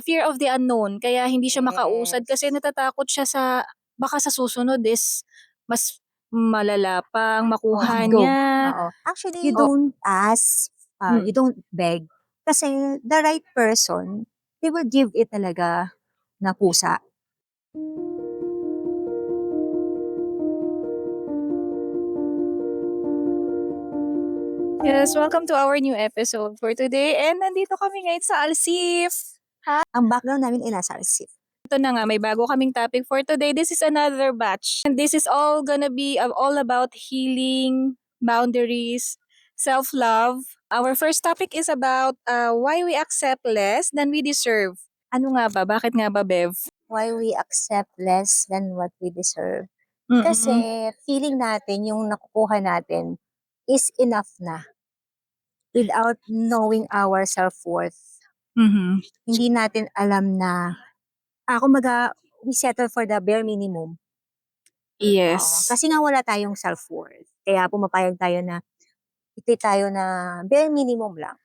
fear of the unknown kaya hindi siya makausad kasi Yes. natatakot siya sa baka sa susunod is mas malala pang Oh, makuha go. niya. Oo. Actually, you O don't ask, you mm. don't beg. Kasi the right person, they will give it talaga na kusa. Yes, welcome to our new episode for today and nandito kami ngayon sa Alsif. Ang background namin ay nasa Alsip. Ito na nga, may bago kaming topic for today. This is another batch. And this is all gonna be all about healing, boundaries, self-love. Our first topic is about why we accept less than we deserve. Ano nga ba? Bakit nga ba, Bev? Why we accept less than what we deserve. Kasi Mm-mm. feeling natin yung nakukuha natin is enough na without knowing our self-worth. Mhm. Hindi natin alam na, kumbaga, we settle for the bare minimum. Oo. Yes. Kasi nga wala tayong self-worth. Kaya pumapayag tayo na tayo na bare minimum lang.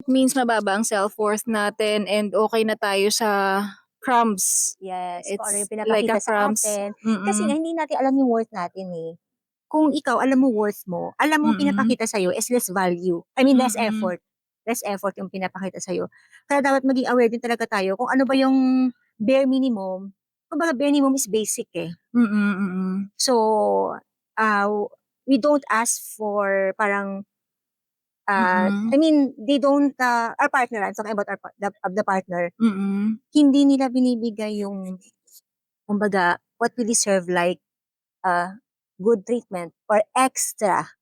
It means mababa ang self-worth natin and okay na tayo sa crumbs. Yes, kung ano It's yung like a pinapakita sa crumbs. atin. Kasi nga Mm-mm. hindi natin alam yung worth natin eh. Kung ikaw alam mo worth mo, alam mo Mm-mm. pinapakita sa'yo is less value. I mean, less Mm-mm. effort. Less effort yung pinapakita sa'yo. Kaya dapat maging aware din talaga tayo kung ano ba yung bare minimum. Kumbaga bare minimum is basic eh. Mm-mm. Mm-mm. So, uh, we don't ask for parang, Mm-mm. I mean, they don't, our partner, I'm talking about the partner, Mm-mm. hindi nila binibigay yung, kumbaga, what we deserve like, good treatment or extra.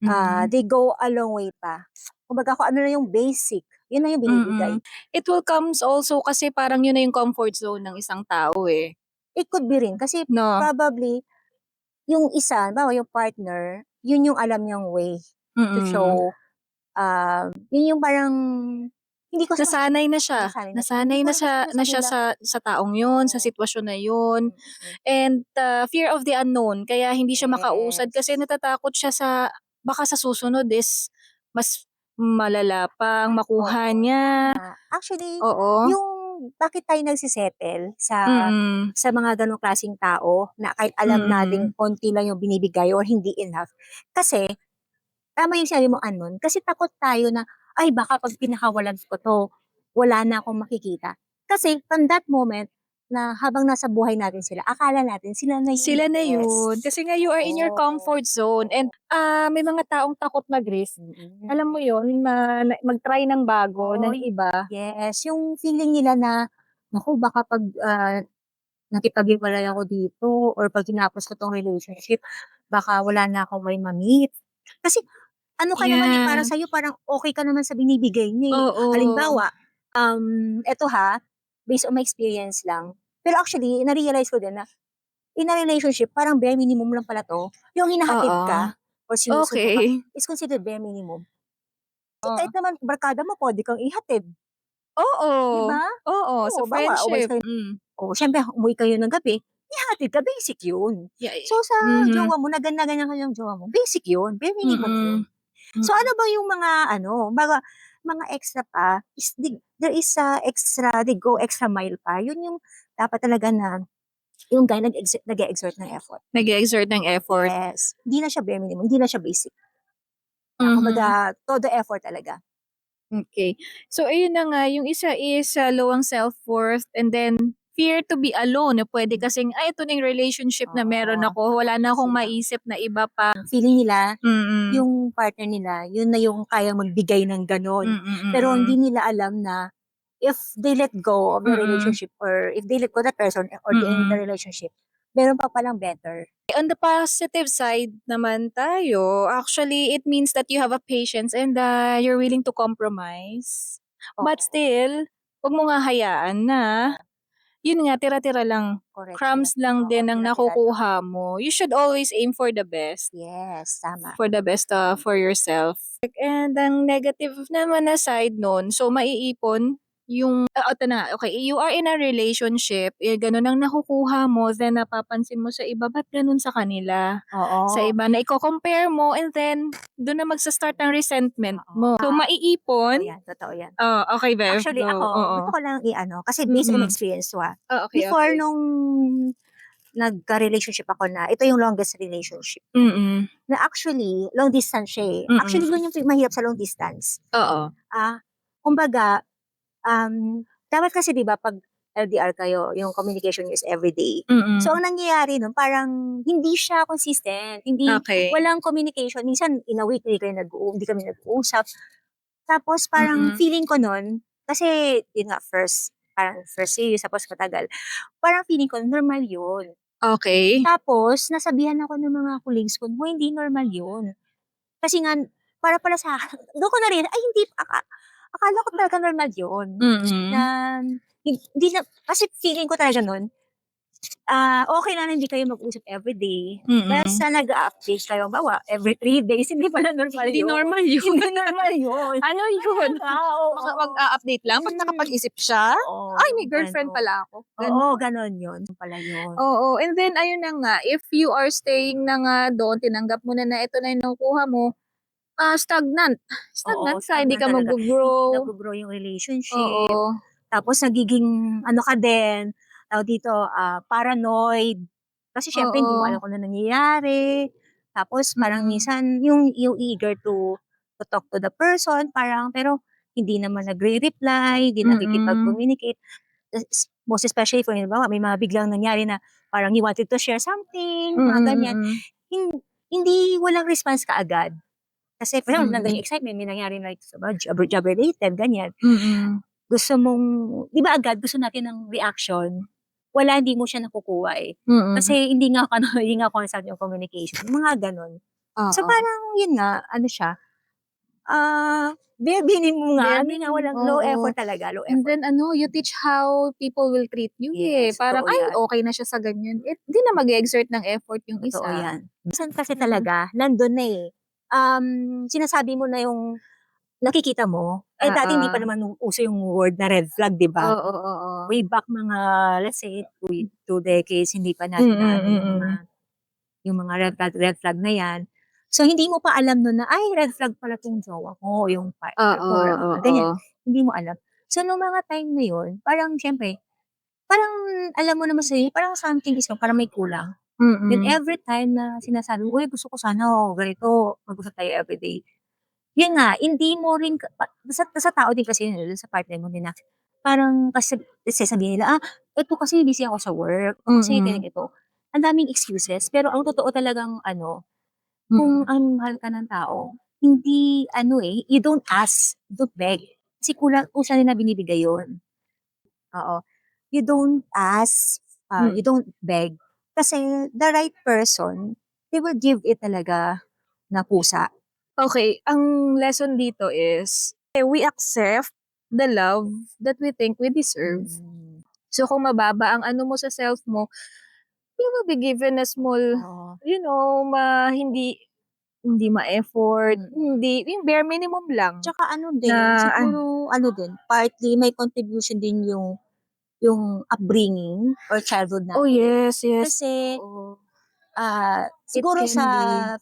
Mm. They go a long way pa. Kumbaga kung ano na yung basic, yun na yung binibigay. Mm. It will comes also kasi parang yun na yung comfort zone ng isang tao eh, It could be rin kasi 'no? probably yung isa, halimbawa yung partner, yun yung alam niyang way to Mm. show, yun yung parang hindi ko sa Nasanay na siya, nasanay na siya. Hindi nasanay ko na rin kasi siya masasabi na sa taong yun, sa oo, sitwasyon na yun, mm. and fear of the unknown kaya hindi siya makausad kasi Yes. natatakot siya sa baka sa susunod is mas malala pang makuha Oo, niya. tama. Actually, Oo. yung bakit tayo nagse-settle Mm. sa mga gano'ng klaseng tao na kahit alam nating Mm. konti lang yung binibigay or hindi enough. Kasi, tama yung sinabi mo anon, kasi takot tayo na, "Ay baka 'pag pinakawalan ko 'to, wala na akong makikita." Kasi from that moment na habang nasa buhay natin sila, akala natin sila na yung the Sila na best. yun. Kasi nga you are in your Oo, comfort zone and, oo. may mga taong takot mag-risk. Alam mo Mm. yun, mag-try ng bago, Oo, ng iba. yes, yung feeling nila na, naku baka 'pag, nakipaghiwalay ako dito or 'pag tinapos ko 'tong relationship, baka wala na akong may ma-meet. Kasi ano ka naman, eh, para Yeah. sa'yo parang okey ka naman sa binibigay niya, eh. Oo. Halimbawa, eto based on my experience lang, pero actually na-realize ko din na in a relationship parang bare minimum lang pala 'to, yung hinahatid Oo. ka or sinusundo ka Okey. is considered bare minimum. Kasi Oo. kahit naman barkada mo puwede kang ihatid, 'di Oo. ba? Oo, sa Oo, halimbawa umalis friendship. kayo oo, siyempre umuwi kayo ng gabi, ihahatid ka, basic 'yun. Yeah, So, sa mhm. jowa mo na ganyan kayo ng jowa mo, basic 'yun, bare minimum 'yun. Mm. So, Mm. ano ba yung mga ano, mga extra pa is there is a extra they go extra mile pa, 'yun yung dapat talaga na yung guy nag-e-exert ng effort. Nag-e-exert ng effort. Yes, hindi na siya bare minimum, hindi na siya basic. Mhm. Kumbaga todo effort talaga. Okay. So ayun na nga, yung isa is, low ang self-worth and then fear to be alone na puwede Hmm, kasing, "Ay ito na yung relationship na meron oo, ako, wala na akong sila maisip na iba pa." feeling nila Mm. yung partner nila, yun na yung kayang magbigay ng gano'n. Mm, Pero hindi mm. nila alam na if they let go of the Mm. relationship or if they let go that person or the end the Mm. relationship, meron pa palang better. On the positive side naman tayo, actually it means that you have a patience and, you're willing to compromise. But Oo, still, 'wag mo nga hayaan na oo, yun nga tira-tira lang, correct, correct. crumbs lang Oo, din ang tira-tira lang. nakukuha mo. You should always aim for the best. Yes, tama. For the best, for yourself. And ang negative naman na side nun, so maiipon ito na, okay, you are in a relationship, gano'n ang nakukuha mo, then napapansin mo sa iba, ba't gano'n sa kanila? Sa Oo. iba na iko-compare mo and then do'n na magsa-start ang resentment Oo. mo. So, maiipon Totoo yan. okay Bev, Actually go, ako, oo. gusto ko lang i-ano, kasi based on Mm. experience to Okay, Before okay. nung nagka-relationship ako na, ito yung longest relationship. Mm. Na actually, long distance siya eh. Mm. Actually, yun yung mahirap sa long distance. Oo. Kumbaga, dapat kasi 'di ba pag LDR kayo, yung communication is everyday. Mm. So ang nangyayari nun parang hindi siya consistent, Okay. walang communication. Minsan in a week hindi kami nag-uusap. Tapos parang Mm. feeling ko nun, kasi yun nga parang first series tapos matagal. Parang feeling ko normal yun. Okay. Tapos nasabihan ako ng mga colleagues ko, "Hoy, hindi normal yun." Kasi nga para pala sa do'n ko na-realize, ay hindi akala ko talaga normal yun. Na Mm. hindi na kasi feeling ko talaga nun, okey lang na hindi kayo mag-usap everyday. Mm. Basta nag-a-update kayo, halimbawa every 3 days, hindi pala normal Hindi yun. normal yun. Hindi normal yun. Ano yun? Oo. Mag-a-update lang 'pag nakapag-isip siya? Oo, Ay, may yung girlfriend gano'n. pala ako, Oo, gano'n. gano'n yun. Pala yun. Oo, and then ayun na nga, if you are staying na nga doon, tinanggap mo na na ito na yung nakukuha mo, stagnant. Oo, Stagnant ka, hindi stagnant ka talaga. Hindi maggo-grow. naggo-grow yung relationship. Oo. Tapos nagiging ano ka din, tawag dito, paranoid. Kasi siyempre hindi mo Oo. alam kung ano nangyayari. Tapos parang Mm. minsan yung eager to talk to the person, parang pero hindi naman nagre-reply, hindi Mm. nakikipag-communicate. Most especially kung halimbawa may mga biglang nangyari na parang he wanted to share something, mga Mm, ganyan. mm. Hindi walang response kaagad. Kasi for example, nandiyan Mm. yung excitement, may nangyari like job related, ganyan. Mm. Gusto mong 'di ba agad gusto natin ng reaction, wala, hindi mo siya nakukuha eh. Mm. Kasi hindi nga hindi nga constant yung communication, mga gano'n. So Oo. parang yun nga, ano siya, bare minimum nga, Bare hindi nga minimum, walang low oo. effort talaga, low And effort. then ano, you teach how people will treat you eh. Yes, Parang, totoo ay yan. okey na siya sa ganyan, di na mag-e-exert ng effort yung Totoo isa. yan. Minsan kasi Mm. talaga nandun na eh. Sinasabi mo na yung nakikita mo, dati hindi pa Oo. naman uso yung word na red flag, 'di ba? Oo, oo. Way back mga let's say 2 decades hindi pa Mm, natin na ano mm. yung mga red flag na 'yan. So hindi mo pa alam nun na, ay red flag pala 'tong jowa ko, yung partner Oo, ko or ganyan, oo. hindi mo alam. So nung mga time na yun, parang siyempre, parang alam mo naman sa sarili, parang something is wrong, parang may kulang. Then Mm. every time na sinasabi mo, "Uy gusto ko sana ganito, mag-usap tayo everyday." Yun nga, hindi mo rin sa tao din kasi yun, dun sa partner mo din na parang kasi sasabihin nila, eto kasi busy ako sa work, o kasi Mm. ganito. Ang daming excuses, pero ang totoo talagang ano, kung Mm. ang mahal ka ng tao, hindi ano eh, you don't ask, don't beg. Kasi kusa rin na binibigay yun. Oo. You don't ask, you Mm. don't beg. Kasi the right person, they will give it talaga na kusa. Okay, ang lesson dito is, we accept the love that we think we deserve. Mm. So kung mababa ang ano mo sa self mo, you will be given a small, Oo. hindi ma-effort, Mm. hindi yung bare minimum lang Tsaka ano din, na siguro ano din, partly may contribution din yung upbringing or childhood oh natin. yes, yes. Kasi, Oo. It siguro can be.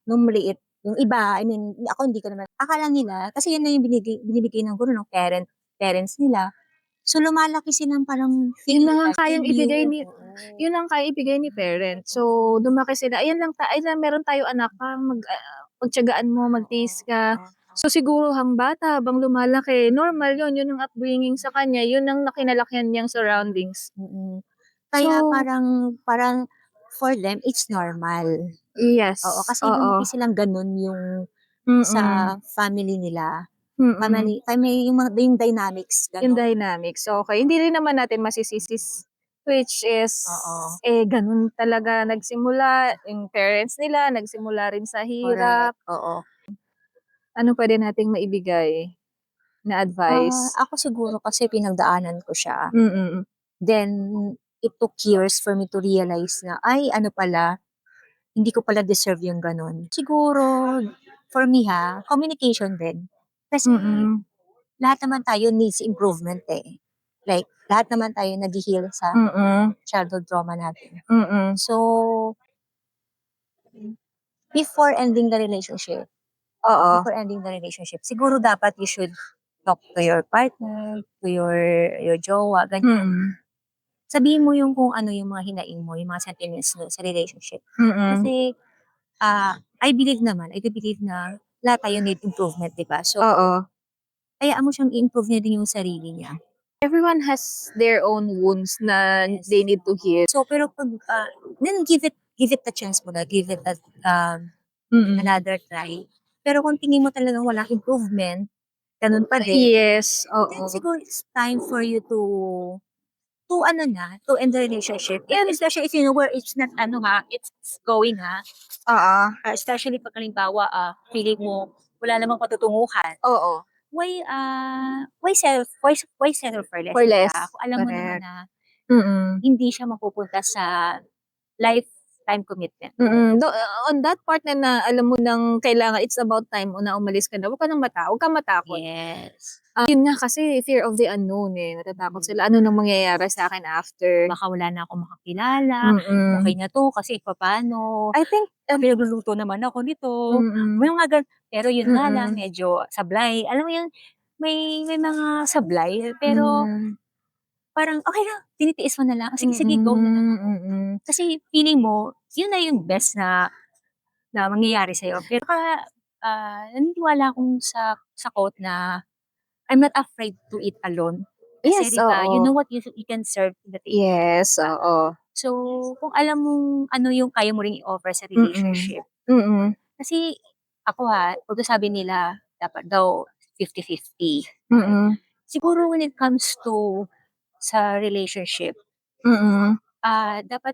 nung maliit, yung iba, I mean, ako hindi ko naman, akala nila, kasi yun na yung binibigay ng guro ng parents nila. So, lumalaki silang parang Yun feeling lang nila ang kayang ibigay failure. ni Oo. yun lang kayang ibigay ni parents. So, lumaki sila, ayan lang ayan meron tayo anak pagtiyagaan mo, magtiis ka. So, siguro bata habang lumalaki, normal yun ang upbringing sa kanya, yun ang kinalakihan niyang surroundings. Mm. Kaya So, parang for them, it's normal. Oo, yes, kasi lumaki oo. silang gano'n yung Mm. sa family nila. Mm. Yung dynamics, Yung gano'n. dynamics, okey. Hindi rin naman natin masisisi which is, Oo. ganun talaga nagsimula, yung parents nila nagsimula rin sa hirap. Correct, oo. Ano puwede nating maibigay na advice? Ako siguro kasi pinagdaanan ko siya. Mm. Then, it took years for me to realize na, ay ano pala, hindi ko pala deserve yung gano'n. Siguro, for me communication din. Kasi Mm. lahat naman tayo needs improvement eh. Like, lahat naman tayo nag-heal sa childhood trauma natin. So, before ending the relationship, siguro dapat you should talk to your partner, to your jowa, ganyan. Sabihin mo yung kung ano yung mga hinaing mo, yung mga sentiments mo sa relationship. Kasi, I believe na lahat tayo need improvement, di ba? So, hayaan mo siyang i-improve niya din yung sarili niya. Everyone has their own wounds na they need to heal. So, pero pag, then give it the chance mo na, give it another try. Pero kung tingin mo talagang walang improvement, ganun pa din, Yes, then siguro it's time for you to end the relationship. Especially if you know where it's not, it's going, especially pag halimbawa, feeling mo, wala namang patutunguhan. Why settle for less? For less. Kung alam mo naman Correct. na hindi siya mapupunta sa lifetime commitment. On that part na alam mo nang kailangan, it's about time na umalis ka na, huwag kang matakot. Yes. Yun nga kasi, fear of the unknown eh. Natatakot sila, ano nang mangyayari sa akin after. Baka wala na akong makakilala. Okay na to kasi paano. I think, Pinagluluto naman ako nito. May mga pero yun nga lang, medyo sablay. Alam mo yun, may mga sablay. Pero parang, okay lang, tinitiis mo na lang. Sige, go na lang ako. Kasi feeling mo, yun na yung best na mangyayari sa'yo. Pero naniniwala akong sa quote na, I'm not afraid to eat alone. Kasi yes, diba, you know what you can serve to the table. Yes, So, kung alam mong ano yung kaya mo ring i-offer sa relationship. Kasi ako although sabi nila, dapat daw 50-50. Siguro when it comes to sa relationship, dapat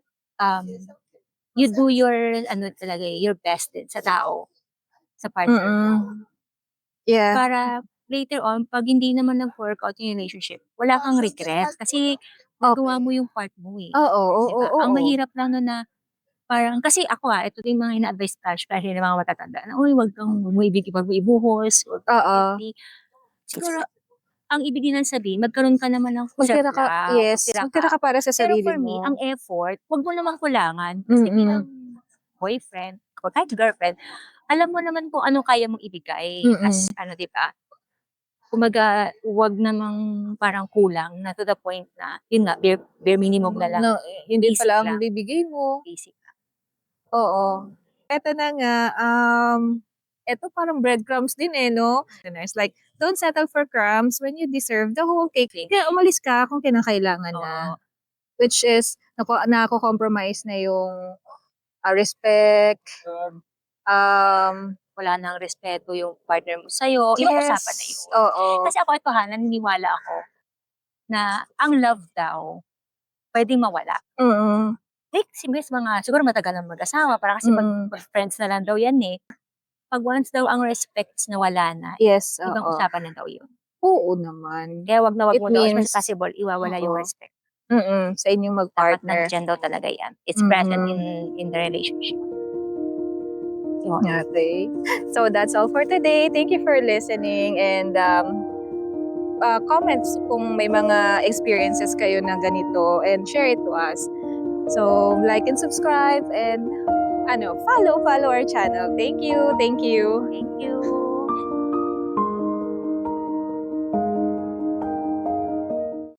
you do your your best din sa tao, sa partner mo. Yeah. Para later on, pag hindi naman nag-workout yung relationship, wala kang regret. Kasi nagawa mo yung part mo eh. Diba? Ang mahirap lang nun na parang, kasi ako ito din mga ina-advise especially ng mga matatanda na, uy, wag kang umibig pag may ibuhos. Siguro, ang ibig din sabihin, magkaroon ka naman ng Magtira ka para sa sarili mo. Pero for me, ang effort, wag mo namang kulangan. Kasi bilang boyfriend, o kahit girlfriend, alam mo naman kung ano kaya mong ibigay. As diba? Kumaga, wag namang parang kulang na to the point na, yun nga, bare minimum na lang. No, hindi Basic pala lang. ang bibigay mo. Basic lang. Oo. Eto na nga, eto parang breadcrumbs din eh, no? Like, don't settle for crumbs when you deserve the whole cake. Kaya umalis ka kung kinakailangan na. Which is, nako-compromise na yung respect, Wala nang respeto yung partner mo sa'yo. yes, Ibang usapan na yun. Kasi ako naniniwala ako na ang love daw, pwedeng mawala. Like, siguro matagal ng mag-asawa, para kasi mag-friends na lang daw yan eh. Pag once daw ang respects na wala na, yes, ibang usapan na daw yun. Oo naman. Kaya wag mo daw, as much means, as possible, iwawala yung respect. Sa inyong Dapat mag-partner. nandiyan daw talaga yan. It's present in the relationship. Okay. So that's all for today. Thank you for listening and comments kung may mga experiences kayo na ganito and share it to us. So like and subscribe and follow our channel. Thank you. Thank you.